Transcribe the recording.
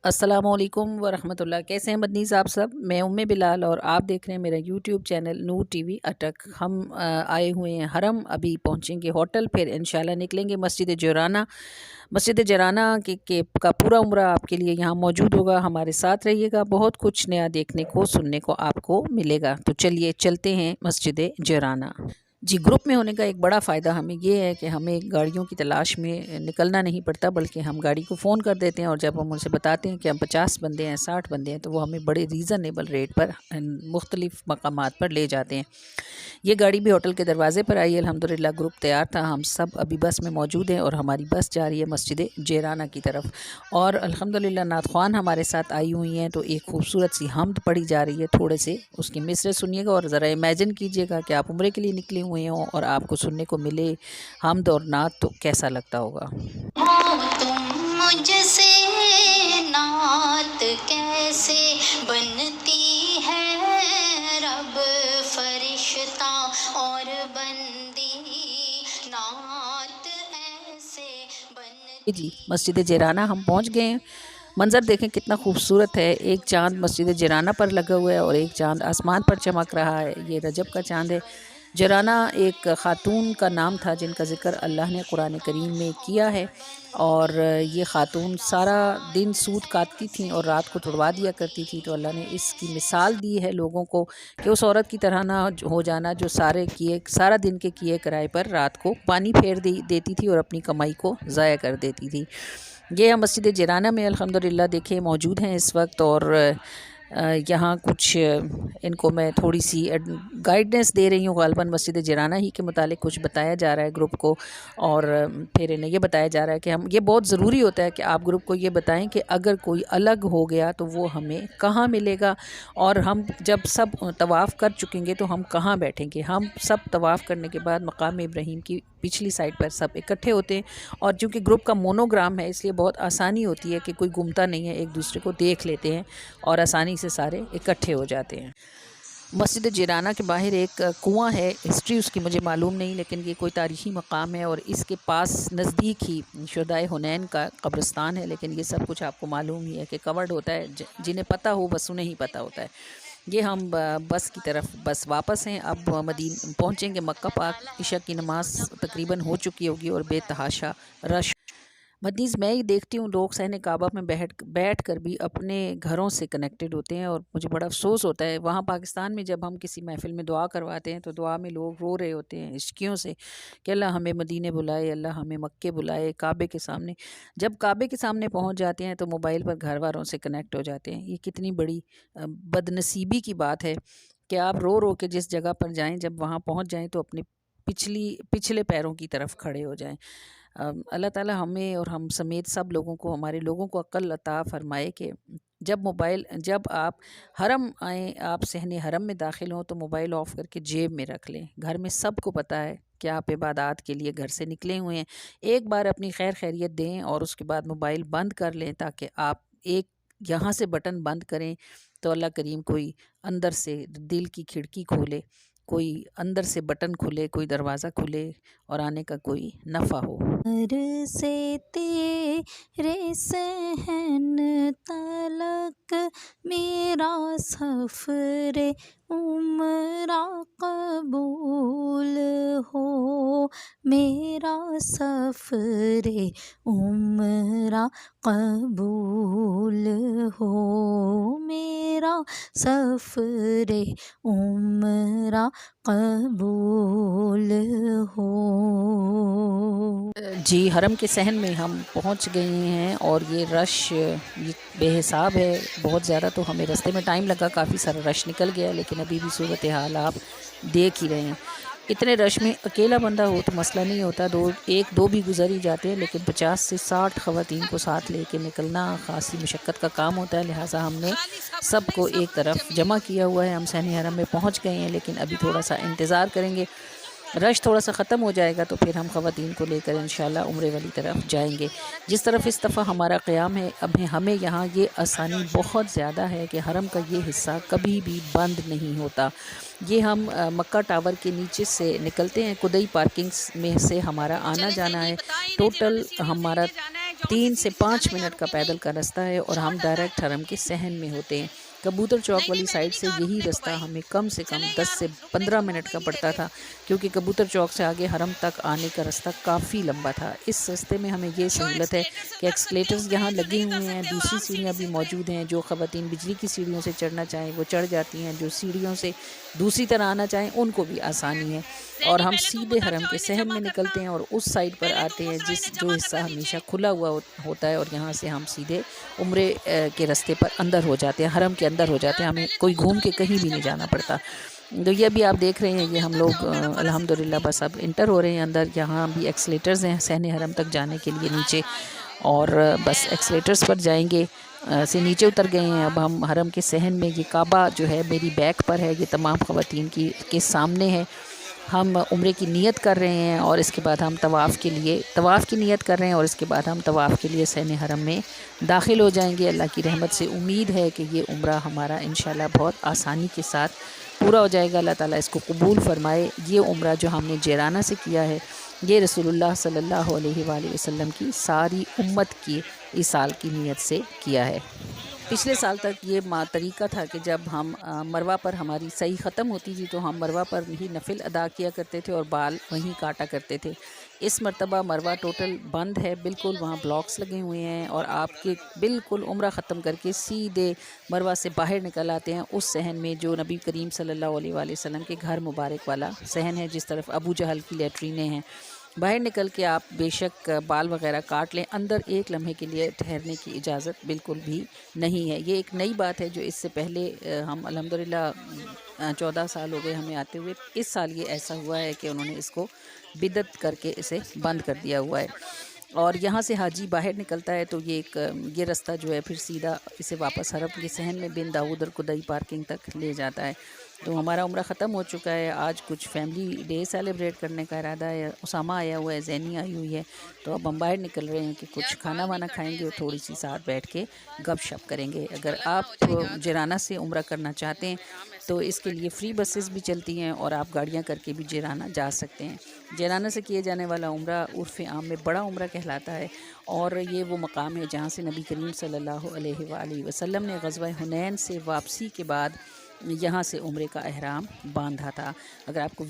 السلام علیکم ورحمۃ اللہ، کیسے ہیں مدنیز آپ سب؟ میں بلال اور آپ دیکھ رہے ہیں میرا یوٹیوب چینل نور ٹی وی اٹک۔ ہم آئے ہوئے ہیں حرم، ابھی پہنچیں گے ہوٹل، پھر انشاءاللہ نکلیں گے مسجد جیرانہ۔ مسجد جیرانہ کا پورا عمرہ آپ کے لیے یہاں موجود ہوگا، ہمارے ساتھ رہیے گا، بہت کچھ نیا دیکھنے کو سننے کو آپ کو ملے گا۔ تو چلیے چلتے ہیں مسجد جیرانہ۔ جی، گروپ میں ہونے کا ایک بڑا فائدہ ہمیں یہ ہے کہ ہمیں گاڑیوں کی تلاش میں نکلنا نہیں پڑتا، بلکہ ہم گاڑی کو فون کر دیتے ہیں اور جب ہم ان سے بتاتے ہیں کہ ہم 50 بندے ہیں، 60 بندے ہیں، تو وہ ہمیں بڑے ریزنیبل ریٹ پر مختلف مقامات پر لے جاتے ہیں۔ یہ گاڑی بھی ہوٹل کے دروازے پر آئی ہے، الحمدللہ گروپ تیار تھا، ہم سب ابھی بس میں موجود ہیں اور ہماری بس جا رہی ہے مسجد جیرانہ کی طرف۔ اور الحمدللہ نعت خوان ہمارے ساتھ آئی ہوئی ہیں، تو ایک خوبصورت سی حمد پڑھی جا رہی ہے، تھوڑے سے اس کے مصرعے سنیے گا اور ذرا امیجن کیجئے گا کہ آپ عمرے کے لیے نکلے ہوئے ہوں اور آپ کو سننے کو ملے حمد اور نعت، تو کیسا لگتا ہوگا۔ تم مجھ سے نعت کیسے بنتی ہے، رب فرشتہ اور بندی نعت ایسے بنتی۔ جی، مسجد جیرانہ ہم پہنچ گئے ہیں۔ منظر دیکھیں کتنا خوبصورت ہے، ایک چاند مسجد جیرانہ پر لگا ہوا ہے اور ایک چاند آسمان پر چمک رہا ہے، یہ رجب کا چاند ہے۔ جیرانہ ایک خاتون کا نام تھا جن کا ذکر اللہ نے قرآن کریم میں کیا ہے، اور یہ خاتون سارا دن سوت کاٹتی تھیں اور رات کو تڑوا دیا کرتی تھی، تو اللہ نے اس کی مثال دی ہے لوگوں کو کہ اس عورت کی طرح نہ ہو جانا جو سارا دن کے کیے کرائے پر رات کو پانی پھیر دیتی تھی اور اپنی کمائی کو ضائع کر دیتی تھی۔ یہ ہم مسجد جیرانہ میں الحمدللہ دیکھیں موجود ہیں اس وقت، اور یہاں کچھ ان کو میں تھوڑی سی گائیڈنس دے رہی ہوں، غالباً مسجد جیرانہ ہی کے متعلق کچھ بتایا جا رہا ہے گروپ کو، اور پھر انہیں یہ بتایا جا رہا ہے کہ یہ بہت ضروری ہوتا ہے کہ آپ گروپ کو یہ بتائیں کہ اگر کوئی الگ ہو گیا تو وہ ہمیں کہاں ملے گا، اور ہم جب سب طواف کر چکیں گے تو ہم کہاں بیٹھیں گے۔ ہم سب طواف کرنے کے بعد مقام ابراہیم کی پچھلی سائڈ پر سب اکٹھے ہوتے ہیں، اور چونکہ گروپ کا مونوگرام ہے اس لیے بہت آسانی ہوتی ہے کہ کوئی گمتا نہیں ہے، ایک دوسرے کو دیکھ لیتے ہیں اور آسانی سے سارے اکٹھے ہو جاتے ہیں۔ مسجد جیرانہ کے باہر ایک کنواں ہے، ہسٹری اس کی مجھے معلوم نہیں، لیکن یہ کوئی تاریخی مقام ہے، اور اس کے پاس نزدیک ہی شہدائے حنین کا قبرستان ہے، لیکن یہ سب کچھ آپ کو معلوم ہی ہے کہ کورڈ ہوتا ہے، جنہیں پتہ ہو بس انہیں ہی پتہ ہوتا ہے۔ یہ ہم بس کی طرف بس واپس ہیں، اب مدینہ پہنچیں گے مکہ پاک، عشاء کی نماز تقریباً ہو چکی ہوگی اور بے تحاشا رش۔ مدنیز میں ہی دیکھتی ہوں لوگ صحن کعبہ میں بیٹھ کر بھی اپنے گھروں سے کنیکٹڈ ہوتے ہیں، اور مجھے بڑا افسوس ہوتا ہے وہاں پاکستان میں جب ہم کسی محفل میں دعا کرواتے ہیں تو دعا میں لوگ رو رہے ہوتے ہیں عشقیوں سے کہ اللہ ہمیں مدینے بلائے، اللہ ہمیں مکے بلائے، کعبے کے سامنے۔ جب کعبے کے سامنے پہنچ جاتے ہیں تو موبائل پر گھر والوں سے کنیکٹ ہو جاتے ہیں۔ یہ کتنی بڑی بد نصیبی کی بات ہے کہ آپ رو رو کے جس جگہ پر جائیں، جب وہاں پہنچ جائیں تو اپنے پچھلے پیروں کی طرف کھڑے ہو جائیں۔ اللہ تعالی ہمیں اور ہم سمیت سب لوگوں کو، ہمارے لوگوں کو عقل عطا فرمائے کہ جب آپ حرم آئیں، آپ صحن حرم میں داخل ہوں تو موبائل آف کر کے جیب میں رکھ لیں۔ گھر میں سب کو پتہ ہے کہ آپ عبادات کے لیے گھر سے نکلے ہوئے ہیں، ایک بار اپنی خیر خیریت دیں اور اس کے بعد موبائل بند کر لیں، تاکہ آپ ایک یہاں سے بٹن بند کریں تو اللہ کریم کوئی اندر سے دل کی کھڑکی کھولے، کوئی اندر سے بٹن کھلے، کوئی دروازہ کھلے اور آنے کا کوئی نفع ہو۔ سے تیرے صحن تلک میرا سفر عمرہ قبول ہو، میرا سفر عمرہ قبول ہو، میرا سفر عمرہ قبول ہو۔ جی، حرم کے صحن میں ہم پہنچ گئے ہیں، اور یہ رش یہ بے حساب ہے، بہت زیادہ، تو ہمیں رستے میں ٹائم لگا، کافی سارا رش نکل گیا، لیکن ابھی بھی صورتحال آپ دیکھ ہی رہے ہیں۔ اتنے رش میں اکیلا بندہ ہو تو مسئلہ نہیں ہوتا، ایک دو بھی گزر ہی جاتے ہیں، لیکن 50 سے 60 خواتین کو ساتھ لے کے نکلنا خاصی مشقت کا کام ہوتا ہے، لہٰذا ہم نے سب کو ایک طرف جمع کیا ہوا ہے۔ ہم صحن حرم میں پہنچ گئے ہیں، لیکن ابھی تھوڑا سا انتظار کریں گے، رش تھوڑا سا ختم ہو جائے گا تو پھر ہم خواتین کو لے کر انشاءاللہ عمرے والی طرف جائیں گے۔ جس طرف اس دفعہ ہمارا قیام ہے، اب ہمیں یہاں یہ آسانی بہت زیادہ ہے کہ حرم کا یہ حصہ کبھی بھی بند نہیں ہوتا۔ یہ ہم مکہ ٹاور کے نیچے سے نکلتے ہیں، کدئی پارکنگز میں سے ہمارا آنا جانا ہے، ٹوٹل ہمارا 3 سے 5 منٹ کا پیدل کا راستہ ہے اور ہم ڈائریکٹ حرم کے صحن میں ہوتے ہیں۔ کبوتر چوک والی سائڈ سے یہی راستہ ہمیں کم سے کم 10 سے 15 منٹ کا پڑتا تھا، کیونکہ کبوتر چوک سے آگے حرم تک آنے کا راستہ کافی لمبا تھا۔ اس راستے میں ہمیں یہ سہولت ہے کہ ایکسکلیٹرز یہاں لگے ہوئے ہیں، دوسری سیڑھیاں بھی موجود ہیں، جو خواتین بجلی کی سیڑھیوں سے چڑھنا چاہیں وہ چڑھ جاتی ہیں، جو سیڑھیوں سے دوسری طرح آنا چاہیں ان کو بھی آسانی ہے، اور ہم سیدھے حرم کے صحن میں نکلتے ہیں اور اس سائڈ پر آتے ہیں جو حصہ ہمیشہ کھلا ہوا ہوتا ہے، اور یہاں سے ہم سیدھے عمرے کے راستے پر اندر ہو جاتے ہیں، حرم کے اندر ہو جاتے ہیں، ہمیں کوئی گھوم کے کہیں بھی نہیں جانا پڑتا۔ تو یہ بھی آپ دیکھ رہے ہیں، یہ ہم لوگ الحمدللہ بس اب انٹر ہو رہے ہیں اندر۔ یہاں بھی ایکسلیٹرز ہیں صحن حرم تک جانے کے لیے نیچے، اور بس ایکسلیٹرز پر جائیں گے سے نیچے اتر گئے ہیں۔ اب ہم حرم کے صحن میں، یہ کعبہ جو ہے میری بیک پر ہے، یہ تمام خواتین کے سامنے ہے۔ ہم عمرے کی نیت کر رہے ہیں اور اس کے بعد ہم طواف کی نیت کر رہے ہیں، اور اس کے بعد ہم طواف کے لیے صحن حرم میں داخل ہو جائیں گے۔ اللہ کی رحمت سے امید ہے کہ یہ عمرہ ہمارا انشاءاللہ بہت آسانی کے ساتھ پورا ہو جائے گا۔ اللہ تعالیٰ اس کو قبول فرمائے۔ یہ عمرہ جو ہم نے جیرانہ سے کیا ہے، یہ رسول اللہ صلی اللہ علیہ وآلہ وسلم کی ساری امت کی اس سال کی نیت سے کیا ہے۔ پچھلے سال تک یہ طریقہ تھا کہ جب ہم مروہ پر ہماری سعی ختم ہوتی تھی تو ہم مروہ پر ہی نفل ادا کیا کرتے تھے اور بال وہیں کاٹا کرتے تھے۔ اس مرتبہ مروہ ٹوٹل بند ہے بالکل، وہاں بلاکس لگے ہوئے ہیں، اور آپ کے بالکل عمرہ ختم کر کے سیدھے مروہ سے باہر نکل آتے ہیں اس صحن میں جو نبی کریم صلی اللہ علیہ وآلہ وسلم کے گھر مبارک والا صحن ہے، جس طرف ابو جہل کی لیٹرینیں ہیں۔ باہر نکل کے آپ بے شک بال وغیرہ کاٹ لیں، اندر ایک لمحے کے لیے ٹھہرنے کی اجازت بالکل بھی نہیں ہے۔ یہ ایک نئی بات ہے جو اس سے پہلے ہم الحمدللہ 14 سال ہو گئے ہمیں آتے ہوئے، اس سال یہ ایسا ہوا ہے کہ انہوں نے اس کو بدعت کر کے اسے بند کر دیا ہوا ہے۔ اور یہاں سے حاجی باہر نکلتا ہے تو یہ راستہ جو ہے پھر سیدھا اسے واپس حرم کے صحن میں بن داؤد اور قدئی پارکنگ تک لے جاتا ہے۔ تو ہمارا عمرہ ختم ہو چکا ہے۔ آج کچھ فیملی ڈے سیلیبریٹ کرنے کا ارادہ ہے، اسامہ آیا ہوا ہے، زینی آئی ہوئی ہے، تو اب ہم باہر نکل رہے ہیں کہ کچھ کھانا وانا کھائیں گے اور تھوڑی سی ساتھ بیٹھ کے گپ شپ کریں گے۔ اگر آپ جیرانہ سے عمرہ کرنا چاہتے ہیں تو اس کے لیے فری بسز بھی چلتی ہیں، اور آپ گاڑیاں کر کے بھی جیرانہ جا سکتے ہیں۔ جیرانہ سے کیے جانے والا عمرہ عرف عام میں بڑا عمرہ کہلاتا ہے، اور یہ وہ مقام ہے جہاں سے نبی کریم صلی اللہ علیہ وآلہ وسلم نے غزوہ حنین سے واپسی کے بعد یہاں سے عمرے کا احرام باندھا تھا۔ اگر آپ کو